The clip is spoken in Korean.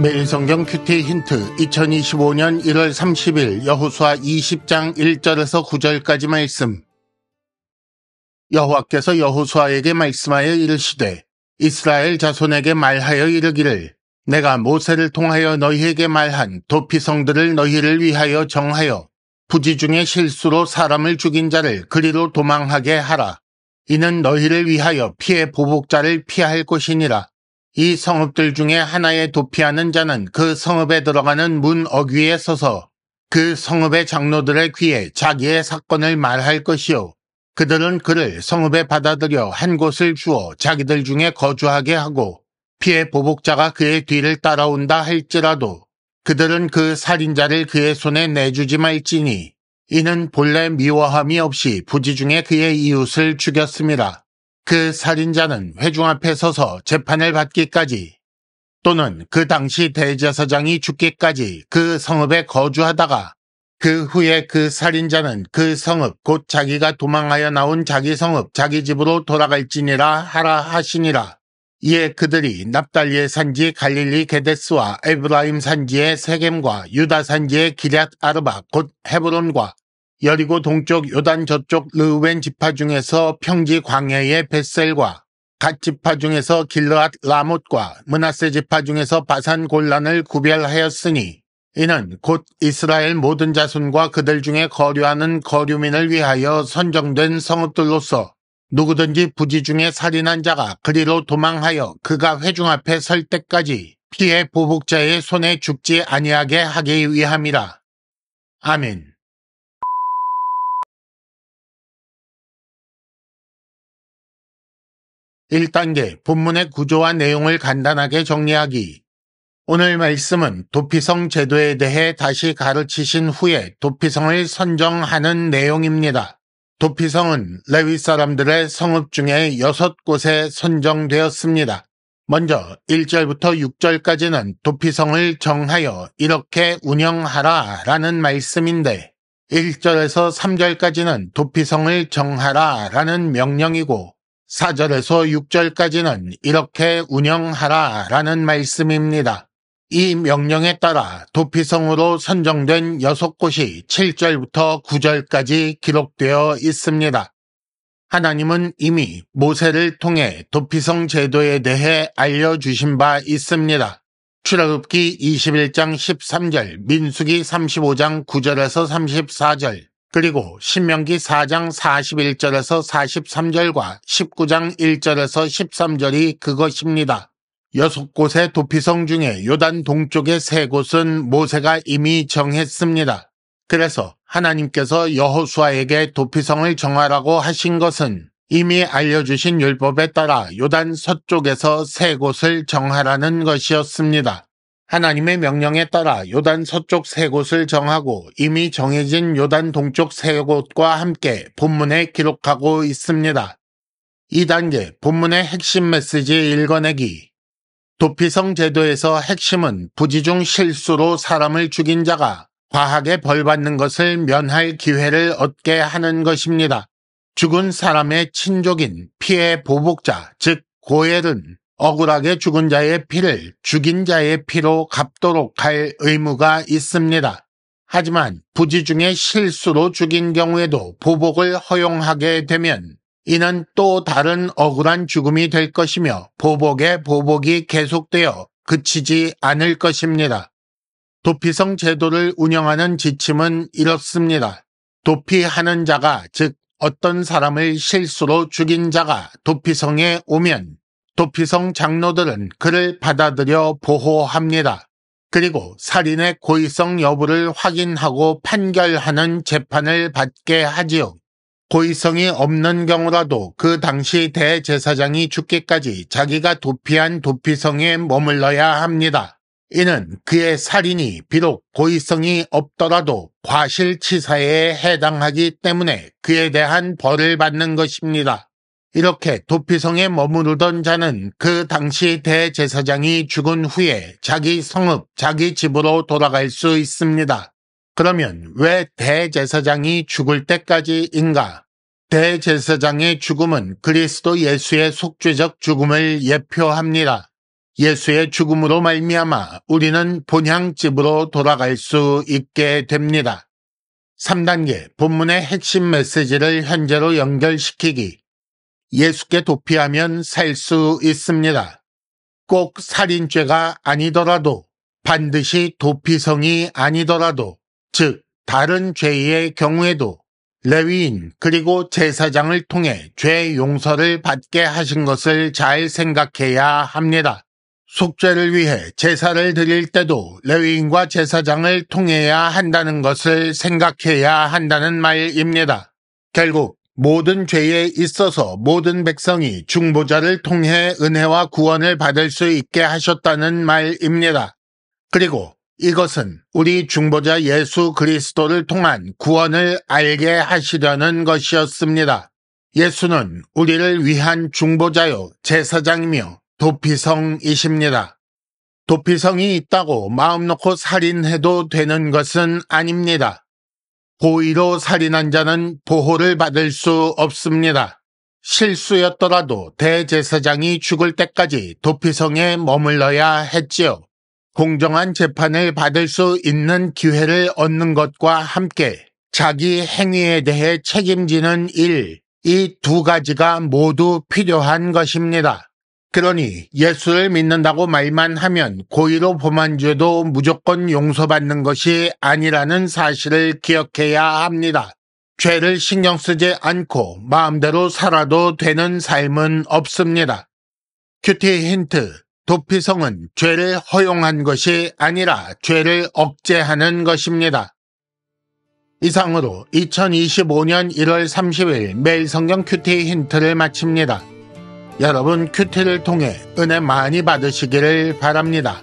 매일 성경 큐티 힌트 2025년 1월 30일 여호수아 20장 1절에서 9절까지 말씀. 여호와께서 여호수아에게 말씀하여 이르시되 이스라엘 자손에게 말하여 이르기를 내가 모세를 통하여 너희에게 말한 도피성들을 너희를 위하여 정하여 부지 중에 실수로 사람을 죽인 자를 그리로 도망하게 하라. 이는 너희를 위하여 피해 보복자를 피할 것이니라. 이 성읍들 중에 하나에 도피하는 자는 그 성읍에 들어가는 문 어귀에 서서 그 성읍의 장로들의 귀에 자기의 사건을 말할 것이요. 그들은 그를 성읍에 받아들여 한 곳을 주어 자기들 중에 거주하게 하고 피해 보복자가 그의 뒤를 따라온다 할지라도 그들은 그 살인자를 그의 손에 내주지 말지니 이는 본래 미워함이 없이 부지 중에 그의 이웃을 죽였음이라. 그 살인자는 회중 앞에 서서 재판을 받기까지 또는 그 당시 대제사장이 죽기까지 그 성읍에 거주하다가 그 후에 그 살인자는 그 성읍 곧 자기가 도망하여 나온 자기 성읍 자기 집으로 돌아갈지니라 하라 하시니라. 이에 그들이 납달리의 산지 갈릴리 게데스와 에브라임 산지의 세겜과 유다 산지의 기럇 아르바 곧 헤브론과 여리고 동쪽 요단 저쪽 르우벤 지파 중에서 평지 광야의 벳셀과 갓 지파 중에서 길르앗 라못과 므낫세 지파 중에서 바산 골란을 구별하였으니 이는 곧 이스라엘 모든 자손과 그들 중에 거류하는 거류민을 위하여 선정된 성읍들로서 누구든지 부지 중에 살인한 자가 그리로 도망하여 그가 회중 앞에 설 때까지 피해 보복자의 손에 죽지 아니하게 하기 위함이라. 아멘. (1단계) 본문의 구조와 내용을 간단하게 정리하기. 오늘 말씀은 도피성 제도에 대해 다시 가르치신 후에 도피성을 선정하는 내용입니다. 도피성은 레위 사람들의 성읍 중에 6곳에 선정되었습니다. 먼저 1절부터 6절까지는 도피성을 정하여 이렇게 운영하라 라는 말씀인데 1절에서 3절까지는 도피성을 정하라 라는 명령이고 4절에서 6절까지는 이렇게 운영하라 라는 말씀입니다. 이 명령에 따라 도피성으로 선정된 6곳이 7절부터 9절까지 기록되어 있습니다. 하나님은 이미 모세를 통해 도피성 제도에 대해 알려주신 바 있습니다. 출애굽기 21장 13절, 민수기 35장 9절에서 34절, 그리고 신명기 4장 41절에서 43절과 19장 1절에서 13절이 그것입니다. 6곳의 도피성 중에 요단 동쪽의 3곳은 모세가 이미 정했습니다. 그래서 하나님께서 여호수아에게 도피성을 정하라고 하신 것은 이미 알려주신 율법에 따라 요단 서쪽에서 3곳을 정하라는 것이었습니다. 하나님의 명령에 따라 요단 서쪽 3곳을 정하고 이미 정해진 요단 동쪽 3곳과 함께 본문에 기록하고 있습니다. 2단계 본문의 핵심 메시지 읽어내기. 도피성 제도에서 핵심은 부지 중 실수로 사람을 죽인 자가 과하게 벌받는 것을 면할 기회를 얻게 하는 것입니다. 죽은 사람의 친족인 피해 보복자, 즉 고엘은 억울하게 죽은 자의 피를 죽인 자의 피로 갚도록 할 의무가 있습니다. 하지만 부지 중에 실수로 죽인 경우에도 보복을 허용하게 되면 이는 또 다른 억울한 죽음이 될 것이며 보복의 보복이 계속되어 그치지 않을 것입니다. 도피성 제도를 운영하는 지침은 이렇습니다. 도피하는 자가, 즉 어떤 사람을 실수로 죽인 자가 도피성에 오면 도피성 장로들은 그를 받아들여 보호합니다. 그리고 살인의 고의성 여부를 확인하고 판결하는 재판을 받게 하지요. 고의성이 없는 경우라도 그 당시 대제사장이 죽기까지 자기가 도피한 도피성에 머물러야 합니다. 이는 그의 살인이 비록 고의성이 없더라도 과실치사에 해당하기 때문에 그에 대한 벌을 받는 것입니다. 이렇게 도피성에 머무르던 자는 그 당시 대제사장이 죽은 후에 자기 성읍, 자기 집으로 돌아갈 수 있습니다. 그러면 왜 대제사장이 죽을 때까지인가? 대제사장의 죽음은 그리스도 예수의 속죄적 죽음을 예표합니다. 예수의 죽음으로 말미암아 우리는 본향집으로 돌아갈 수 있게 됩니다. 3단계 본문의 핵심 메시지를 현재로 연결시키기. 예수께 도피하면 살 수 있습니다. 꼭 살인죄가 아니더라도, 반드시 도피성이 아니더라도, 즉 다른 죄의 경우에도 레위인 그리고 제사장을 통해 죄 용서를 받게 하신 것을 잘 생각해야 합니다. 속죄를 위해 제사를 드릴 때도 레위인과 제사장을 통해야 한다는 것을 생각해야 한다는 말입니다. 결국 모든 죄에 있어서 모든 백성이 중보자를 통해 은혜와 구원을 받을 수 있게 하셨다는 말입니다. 그리고 이것은 우리 중보자 예수 그리스도를 통한 구원을 알게 하시려는 것이었습니다. 예수는 우리를 위한 중보자요 제사장이며 도피성이십니다. 도피성이 있다고 마음 놓고 살인해도 되는 것은 아닙니다. 고의로 살인한 자는 보호를 받을 수 없습니다. 실수였더라도 대제사장이 죽을 때까지 도피성에 머물러야 했지요. 공정한 재판을 받을 수 있는 기회를 얻는 것과 함께 자기 행위에 대해 책임지는 일, 이 두 가지가 모두 필요한 것입니다. 그러니 예수를 믿는다고 말만 하면 고의로 범한 죄도 무조건 용서받는 것이 아니라는 사실을 기억해야 합니다. 죄를 신경 쓰지 않고 마음대로 살아도 되는 삶은 없습니다. 큐티 힌트. 도피성은 죄를 허용한 것이 아니라 죄를 억제하는 것입니다. 이상으로 2025년 1월 30일 매일 성경 큐티 힌트를 마칩니다. 여러분 큐티를 통해 은혜 많이 받으시기를 바랍니다.